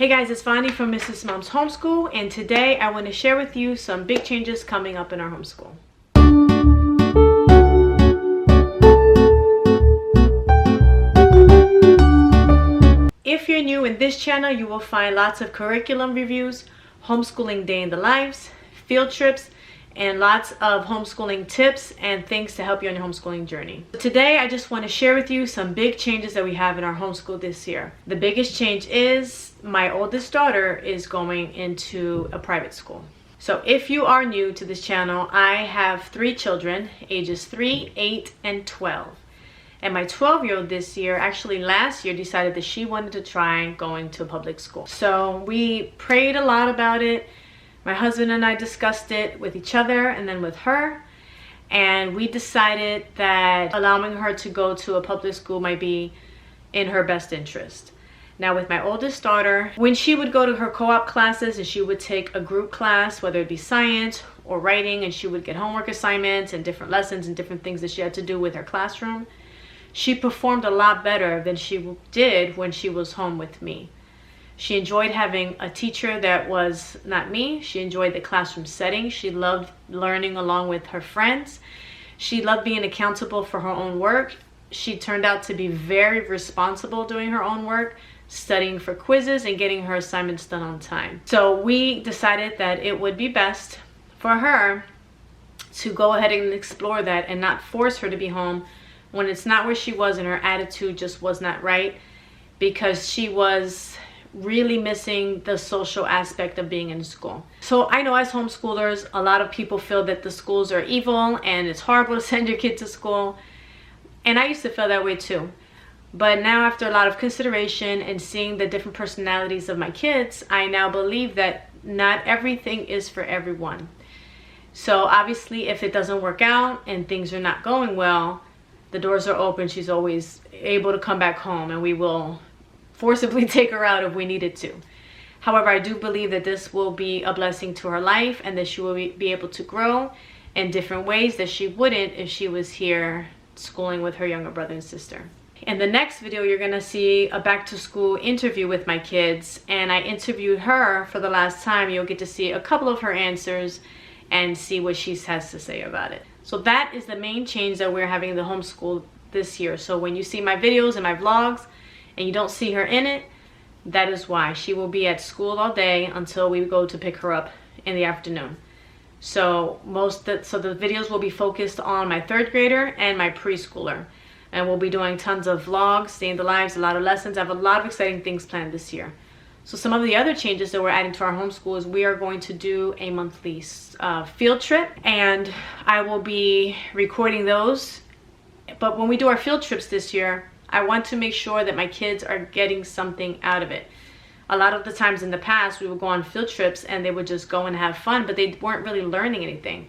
Hey guys, it's Vani from Mrs. Mom's Homeschool, and today I want to share with you some big changes coming up in our homeschool. If you're new in this channel, you will find lots of curriculum reviews, homeschooling day in the lives, field trips, and lots of homeschooling tips and things to help you on your homeschooling journey. Today, I just want to share with you some big changes that we have in our homeschool this year. The biggest change is my oldest daughter is going into a private school. So if you are new to this channel, I have 3 children, ages 3, 8, and 12. And my 12-year-old this year, actually last year, decided that she wanted to try going to a public school. So we prayed a lot about it. My husband and I discussed it with each other and then with her. And we decided that allowing her to go to a public school might be in her best interest. Now with my oldest daughter, when she would go to her co-op classes and she would take a group class, whether it be science or writing, and she would get homework assignments and different lessons and different things that she had to do with her classroom, she performed a lot better than she did when she was home with me. She enjoyed having a teacher that was not me. She enjoyed the classroom setting. She loved learning along with her friends. She loved being accountable for her own work. She turned out to be very responsible doing her own work, studying for quizzes and getting her assignments done on time. So we decided that it would be best for her to go ahead and explore that and not force her to be home when it's not where she was and her attitude just was not right, because she was really missing the social aspect of being in school. So I know as homeschoolers, a lot of people feel that the schools are evil and it's horrible to send your kid to school. And I used to feel that way too. But now after a lot of consideration and seeing the different personalities of my kids, I now believe that not everything is for everyone. So obviously if it doesn't work out and things are not going well, the doors are open. She's always able to come back home and we will forcibly take her out if we needed to. However, I do believe that this will be a blessing to her life and that she will be able to grow in different ways that she wouldn't if she was here schooling with her younger brother and sister. In the next video, you're gonna see a back to school interview with my kids, and I interviewed her for the last time. You'll get to see a couple of her answers and see what she has to say about it. So that is the main change that we're having in the homeschool this year. So when you see my videos and my vlogs and you don't see her in it, that is why. She will be at school all day until we go to pick her up in the afternoon. So the videos will be focused on my 3rd grader and my preschooler. And we'll be doing tons of vlogs, day in the lives, a lot of lessons. I have a lot of exciting things planned this year. So some of the other changes that we're adding to our homeschool is we are going to do a monthly field trip, and I will be recording those. But when we do our field trips this year, I want to make sure that my kids are getting something out of it. A lot of the times in the past, we would go on field trips and they would just go and have fun, but they weren't really learning anything.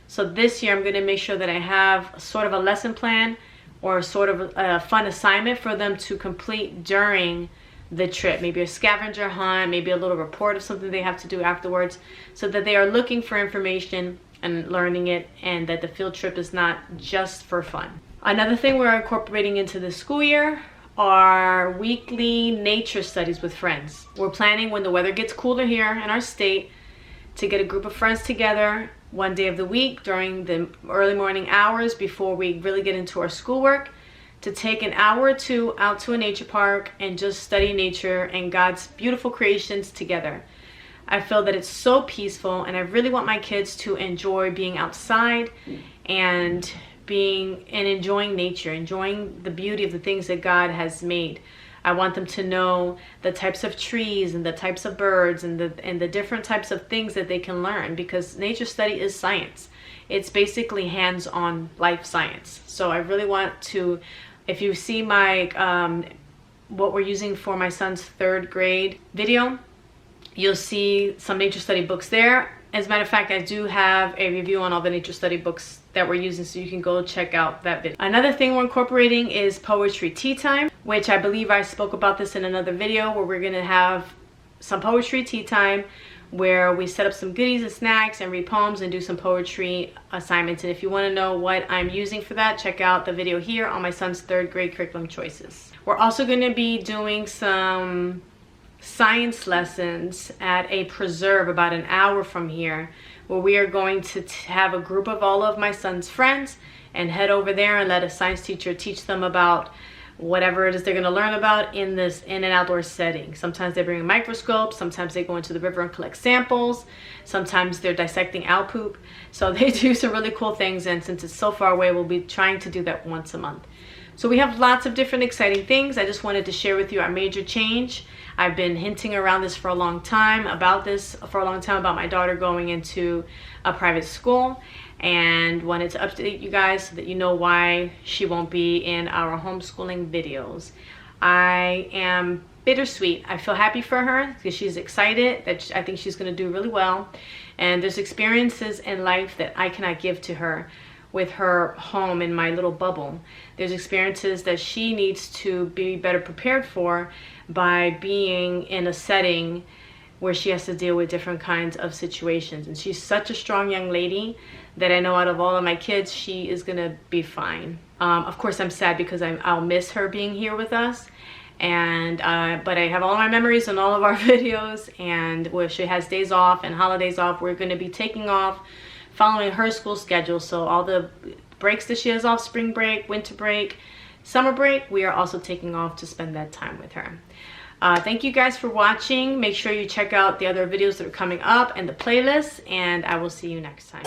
So this year, I'm going to make sure that I have sort of a lesson plan or sort of a fun assignment for them to complete during the trip. Maybe a scavenger hunt, maybe a little report of something they have to do afterwards, so that they are looking for information and learning it, and that the field trip is not just for fun. Another thing we're incorporating into the school year are weekly nature studies with friends. We're planning, when the weather gets cooler here in our state, to get a group of friends together one day of the week during the early morning hours before we really get into our schoolwork, to take an hour or 2 out to a nature park and just study nature and God's beautiful creations together. I feel that it's so peaceful, and I really want my kids to enjoy being outside and enjoying nature, enjoying the beauty of the things that God has made. I want them to know the types of trees and the types of birds and the different types of things that they can learn, because nature study is science. It's basically hands-on life science. So I really want to, if you see my what we're using for my son's 3rd grade video, you'll see some nature study books there. As a matter of fact, I do have a review on all the nature study books that we're using, so you can go check out that video. Another thing we're incorporating is poetry tea time, which I believe I spoke about this in another video, where we're gonna have some poetry tea time where we set up some goodies and snacks and read poems and do some poetry assignments. And if you want to know what I'm using for that, check out the video here on my son's 3rd grade curriculum choices. We're also going to be doing some science lessons at a preserve about an hour from here, where we are going to have a group of all of my son's friends and head over there and let a science teacher teach them about whatever it is they're going to learn about in an outdoor setting. Sometimes they bring a microscope, sometimes they go into the river and collect samples, sometimes they're dissecting owl poop. So they do some really cool things, and since it's so far away, we'll be trying to do that once a month. So we have lots of different exciting things. I just wanted to share with you our major change. I've been hinting around this for a long time, about my daughter going into a private school, and wanted to update you guys so that you know why she won't be in our homeschooling videos. I am bittersweet. I feel happy for her because she's excited, that I think she's going to do really well, and there's experiences in life that I cannot give to her with her home in my little bubble. There's experiences that she needs to be better prepared for by being in a setting where she has to deal with different kinds of situations. And she's such a strong young lady that I know out of all of my kids, she is gonna be fine. Of course, I'm sad because I'll miss her being here with us. And but I have all my memories in all of our videos, and where she has days off and holidays off, we're gonna be taking off following her school schedule. So all the breaks that she has off, spring break, winter break, summer break, we are also taking off to spend that time with her. Thank you guys for watching. Make sure you check out the other videos that are coming up and the playlist, and I will see you next time.